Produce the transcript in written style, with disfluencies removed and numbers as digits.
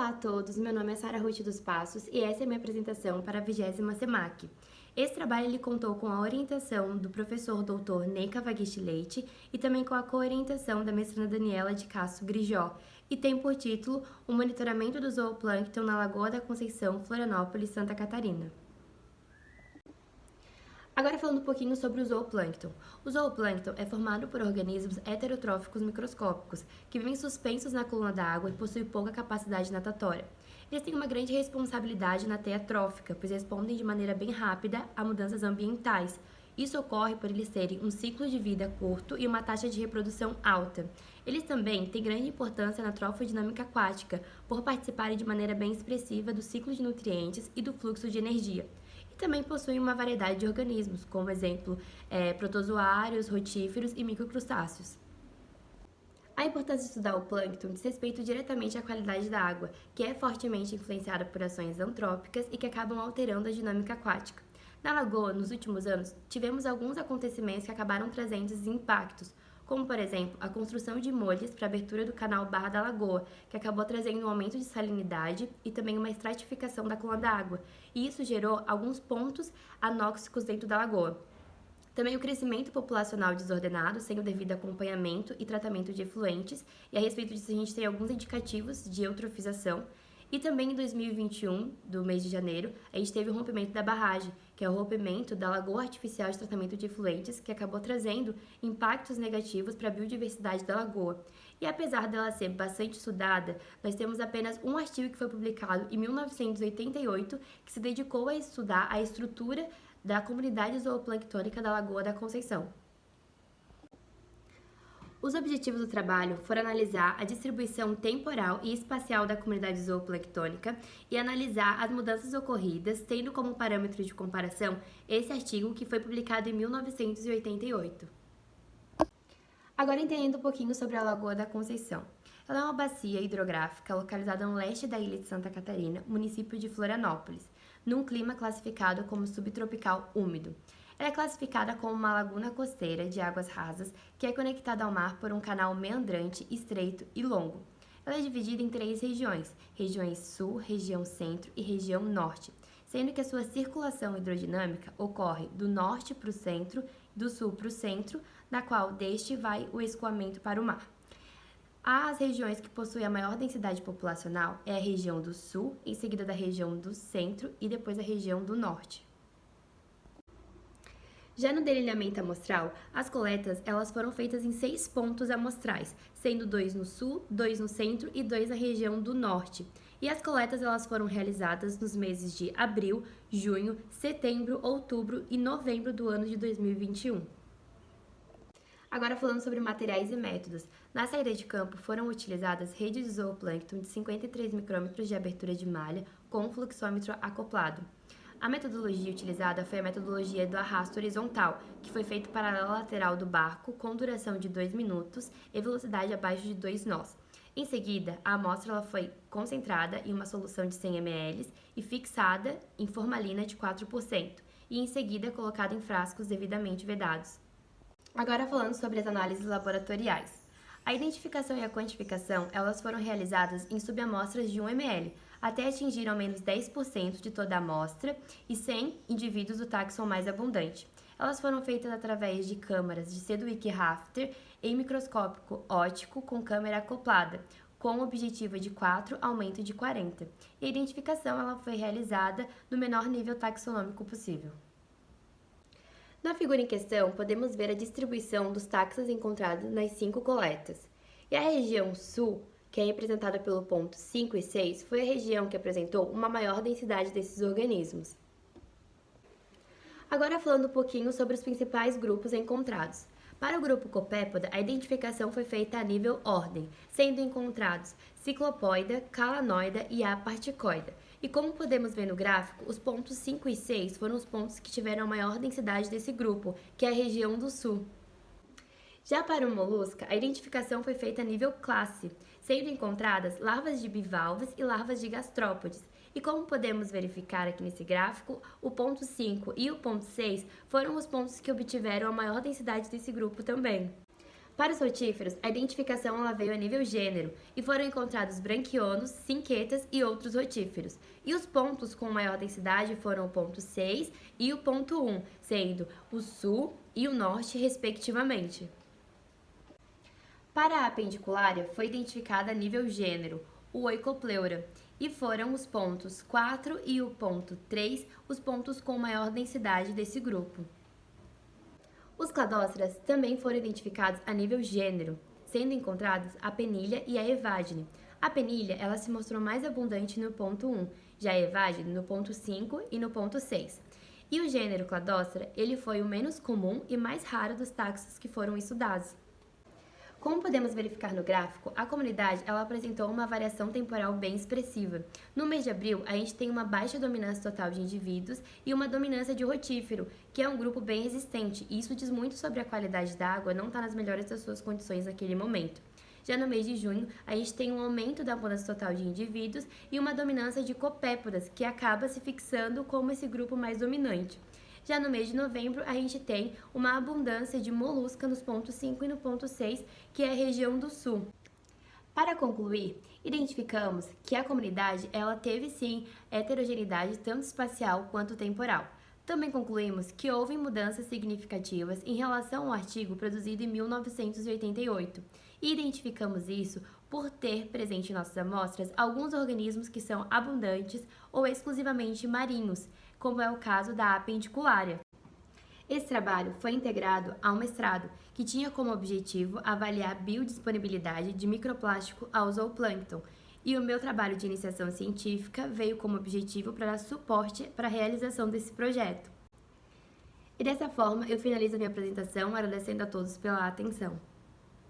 Olá a todos, meu nome é Sara Ruth dos Passos e essa é a minha apresentação para a 20ª SEMAC. Esse trabalho ele contou com a orientação do professor Dr. Ney Cavaguiste Leite e também com a co-orientação da mestranda Daniela de Castro Grijó e tem por título O Monitoramento do Zooplâncton na Lagoa da Conceição, Florianópolis, Santa Catarina. Agora falando um pouquinho sobre o zooplâncton. O zooplâncton é formado por organismos heterotróficos microscópicos, que vivem suspensos na coluna d'água e possuem pouca capacidade natatória. Eles têm uma grande responsabilidade na teia trófica, pois respondem de maneira bem rápida a mudanças ambientais. Isso ocorre por eles terem um ciclo de vida curto e uma taxa de reprodução alta. Eles também têm grande importância na trofodinâmica aquática, por participarem de maneira bem expressiva do ciclo de nutrientes e do fluxo de energia. Também possuem uma variedade de organismos, como exemplo, protozoários, rotíferos e microcrustáceos. A importância de estudar o plâncton diz respeito diretamente à qualidade da água, que é fortemente influenciada por ações antrópicas e que acabam alterando a dinâmica aquática. Na lagoa, nos últimos anos, tivemos alguns acontecimentos que acabaram trazendo esses impactos, como, por exemplo, a construção de molhas para a abertura do canal Barra da Lagoa, que acabou trazendo um aumento de salinidade e também uma estratificação da coluna d'água, e isso gerou alguns pontos anóxicos dentro da lagoa. Também o crescimento populacional desordenado, sem o devido acompanhamento e tratamento de efluentes, e a respeito disso a gente tem alguns indicativos de eutrofização. E também em 2021, do mês de janeiro, a gente teve o rompimento da barragem, que é o rompimento da Lagoa Artificial de Tratamento de Efluentes, que acabou trazendo impactos negativos para a biodiversidade da lagoa. E apesar dela ser bastante estudada, nós temos apenas um artigo que foi publicado em 1988, que se dedicou a estudar a estrutura da comunidade zooplânctônica da Lagoa da Conceição. Os objetivos do trabalho foram analisar a distribuição temporal e espacial da comunidade zooplânctônica e analisar as mudanças ocorridas, tendo como parâmetro de comparação esse artigo que foi publicado em 1988. Agora entendendo um pouquinho sobre a Lagoa da Conceição. Ela é uma bacia hidrográfica localizada no leste da ilha de Santa Catarina, município de Florianópolis, num clima classificado como subtropical úmido. Ela é classificada como uma laguna costeira de águas rasas que é conectada ao mar por um canal meandrante, estreito e longo. Ela é dividida em 3 regiões: regiões sul, região centro e região norte, sendo que a sua circulação hidrodinâmica ocorre do norte para o centro e do sul para o centro, da qual deste vai o escoamento para o mar. As regiões que possuem a maior densidade populacional é a região do sul, em seguida da região do centro e depois a região do norte. Já no delineamento amostral, as coletas elas foram feitas em 6 pontos amostrais, sendo 2 no sul, 2 no centro e 2 na região do norte. E as coletas elas foram realizadas nos meses de abril, junho, setembro, outubro e novembro do ano de 2021. Agora falando sobre materiais e métodos. Na saída de campo foram utilizadas redes de zooplâncton de 53 micrômetros de abertura de malha com fluxômetro acoplado. A metodologia utilizada foi a metodologia do arrasto horizontal, que foi feito paralela lateral do barco com duração de 2 minutos e velocidade abaixo de 2 nós. Em seguida, a amostra ela foi concentrada em uma solução de 100 ml e fixada em formalina de 4%, e em seguida colocada em frascos devidamente vedados. Agora falando sobre as análises laboratoriais. A identificação e a quantificação elas foram realizadas em subamostras de 1 ml, até atingir ao menos 10% de toda a amostra e 100 indivíduos do táxon mais abundante. Elas foram feitas através de câmaras de Sedgwick Rafter em microscópio óptico com câmera acoplada, com objetivo de 4 aumento de 40. E a identificação ela foi realizada no menor nível taxonômico possível. Na figura em questão, podemos ver a distribuição dos táxons encontrados nas 5 coletas. E a região sul, que é representada pelo ponto 5 e 6, foi a região que apresentou uma maior densidade desses organismos. Agora falando um pouquinho sobre os principais grupos encontrados. Para o grupo Copépoda, a identificação foi feita a nível ordem, sendo encontrados Ciclopoida, Calanoida e Aparticoida. E como podemos ver no gráfico, os pontos 5 e 6 foram os pontos que tiveram a maior densidade desse grupo, que é a região do sul. Já para o molusca, a identificação foi feita a nível classe, sendo encontradas larvas de bivalves e larvas de gastrópodes. E como podemos verificar aqui nesse gráfico, o ponto 5 e o ponto 6 foram os pontos que obtiveram a maior densidade desse grupo também. Para os rotíferos, a identificação ela veio a nível gênero e foram encontrados branquionos, sinquetas e outros rotíferos. E os pontos com maior densidade foram o ponto 6 e o ponto 1, sendo o sul e o norte, respectivamente. Para a apendiculária, foi identificada a nível gênero, o Oicopleura, e foram os pontos 4 e o ponto 3 os pontos com maior densidade desse grupo. Os cladóceras também foram identificados a nível gênero, sendo encontrados a penilha e a evádine. A penilha ela se mostrou mais abundante no ponto 1, já a evádine no ponto 5 e no ponto 6. E o gênero cladócera ele foi o menos comum e mais raro dos taxos que foram estudados. Como podemos verificar no gráfico, a comunidade ela apresentou uma variação temporal bem expressiva. No mês de abril, a gente tem uma baixa dominância total de indivíduos e uma dominância de rotífero, que é um grupo bem resistente, e isso diz muito sobre a qualidade da água não estar nas melhores das suas condições naquele momento. Já no mês de junho, a gente tem um aumento da abundância total de indivíduos e uma dominância de copépodas, que acaba se fixando como esse grupo mais dominante. Já no mês de novembro, a gente tem uma abundância de molusca nos pontos 5 e no ponto 6, que é a região do sul. Para concluir, identificamos que a comunidade ela teve sim heterogeneidade tanto espacial quanto temporal. Também concluímos que houve mudanças significativas em relação ao artigo produzido em 1988 e identificamos isso por ter presente em nossas amostras alguns organismos que são abundantes ou exclusivamente marinhos, como é o caso da apendiculária. Esse trabalho foi integrado a um mestrado que tinha como objetivo avaliar a biodisponibilidade de microplástico ao zooplâncton, e o meu trabalho de iniciação científica veio como objetivo para dar suporte para a realização desse projeto. E dessa forma, eu finalizo a minha apresentação agradecendo a todos pela atenção.